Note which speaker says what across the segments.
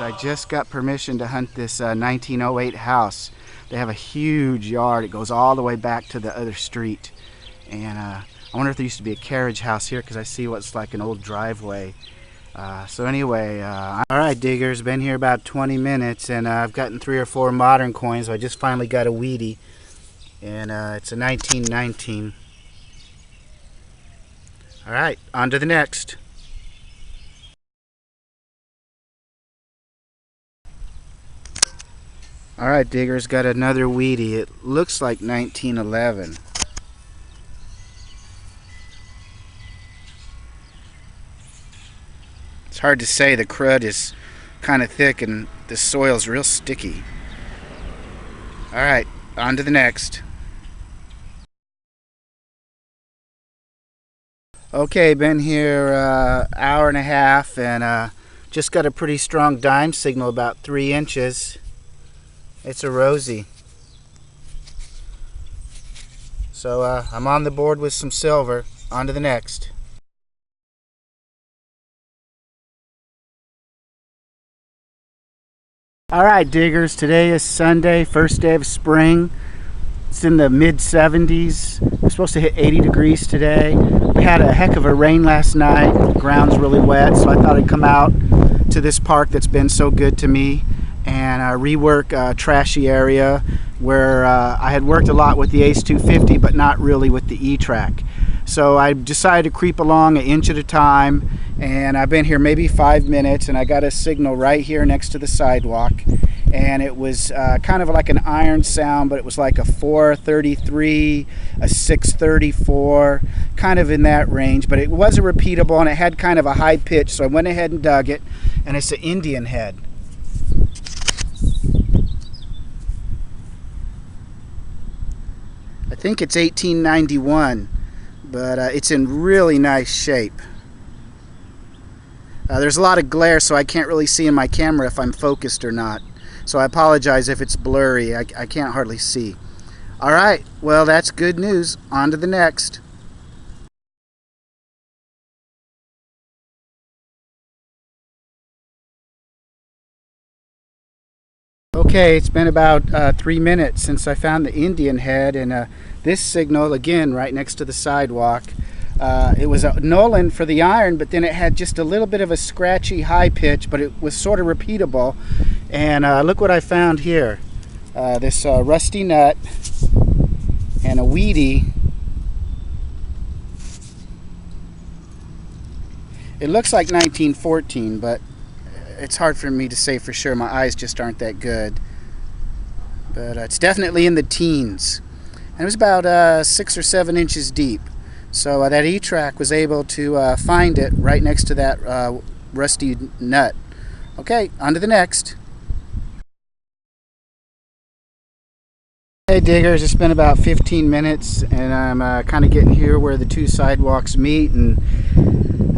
Speaker 1: diggers, I just got permission to hunt this 1908 house. They have a huge yard. It goes all the way back to the other street. And I wonder if there used to be a carriage house here, because I see what's like an old driveway. So anyway, alright diggers, been here about 20 minutes and I've gotten 3 or 4 modern coins. So I just finally got a Wheatie, and it's a 1919. Alright, on to the next. Alright diggers, got another Wheatie. It looks like 1911. It's hard to say, the crud is kind of thick and the soil's real sticky. Alright, on to the next. Okay, been here hour and a half and just got a pretty strong dime signal, about 3 inches. It's a Rosie. So I'm on the board with some silver. On to the next. Alright diggers, today is Sunday, first day of spring. It's in the mid 70s. We're supposed to hit 80 degrees today. We had a heck of a rain last night. The ground's really wet, so I thought I'd come out to this park that's been so good to me and rework a trashy area where I had worked a lot with the Ace 250 but not really with the E-Trac. So I decided to creep along an inch at a time, and I've been here maybe 5 minutes and I got a signal right here next to the sidewalk, and it was kind of like an iron sound, but it was like a 433, a 634, kind of in that range, but it wasn't repeatable and it had kind of a high pitch, so I went ahead and dug it, and it's an Indian head. I think it's 1891, but it's in really nice shape. There's a lot of glare, so I can't really see in my camera if I'm focused or not. So I apologize if it's blurry. I can't hardly see. Alright, well that's good news. On to the next. Okay, it's been about 3 minutes since I found the Indian head, and this signal, again, right next to the sidewalk. It was a Nolan for the iron, but then it had just a little bit of a scratchy high pitch, but it was sort of repeatable. And look what I found here. This rusty nut and a Wheatie. It looks like 1914, but it's hard for me to say for sure. My eyes just aren't that good. But it's definitely in the teens. And it was about 6 or 7 inches deep. So that E-Trac was able to find it right next to that rusty nut. Okay, on to the next. Hey diggers, it's been about 15 minutes and I'm kind of getting here where the 2 sidewalks meet, and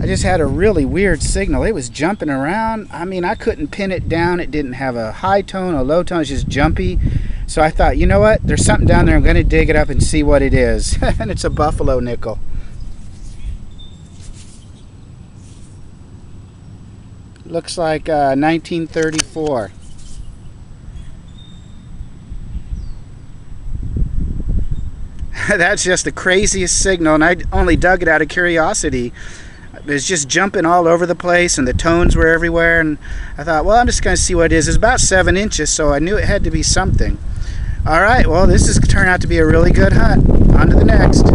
Speaker 1: I just had a really weird signal. It was jumping around. I mean, I couldn't pin it down. It didn't have a high tone, a low tone. It's just jumpy. So I thought, you know what? There's something down there. I'm going to dig it up and see what it is. And it's a buffalo nickel. Looks like 1934. That's just the craziest signal, and I only dug it out of curiosity. It was just jumping all over the place and the tones were everywhere, and I thought, well, I'm just going to see what it is. It's about 7 inches, so I knew it had to be something. Alright, well, this has turned out to be a really good hunt. On to the next.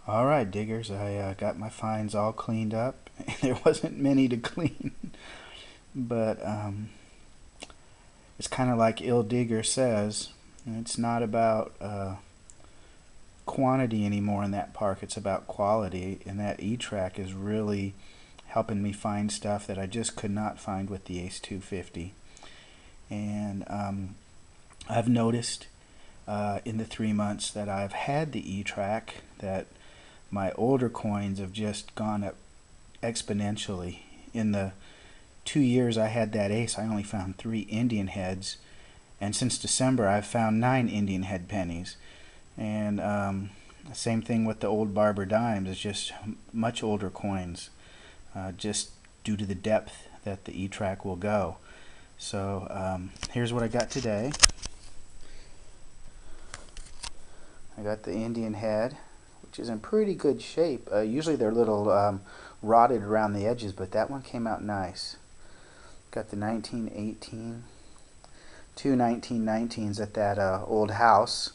Speaker 1: Alright diggers, I got my finds all cleaned up. There wasn't many to clean, but it's kind of like Il Digger says, it's not about quantity anymore in that park, it's about quality, and that E-Trac is really helping me find stuff that I just could not find with the Ace 250. And I've noticed in the 3 months that I've had the E-Trac that my older coins have just gone up exponentially. In the 2 years I had that ace, I only found 3 Indian heads, and since December I've found 9 Indian head pennies. And same thing with the old Barber dimes. It's just much older coins, just due to the depth that the E-Trac will go. So here's what I got today. I got the Indian head, which is in pretty good shape. Usually they're a little rotted around the edges, but that one came out nice. Got the 1918, 2 1919s at that old house.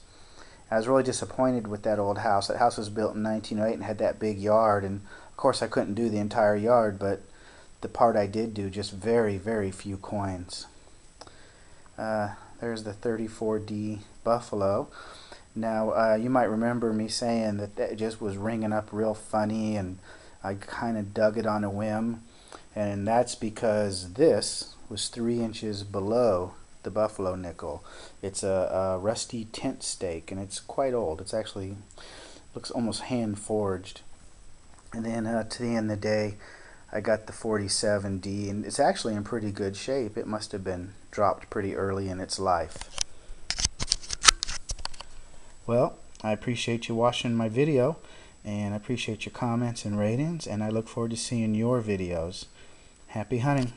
Speaker 1: I was really disappointed with that old house. That house was built in 1908 and had that big yard, and of course I couldn't do the entire yard, but the part I did do, just very, very few coins. There's the 34D Buffalo. Now, you might remember me saying that that just was ringing up real funny, and I kind of dug it on a whim, and that's because this was 3 inches below the Buffalo nickel. It's a rusty tint stake, and it's quite old. It's actually looks almost hand forged. And then to the end of the day, I got the 47D, and it's actually in pretty good shape. It must have been dropped pretty early in its life. Well, I appreciate you watching my video, and I appreciate your comments and ratings, and I look forward to seeing your videos. Happy hunting!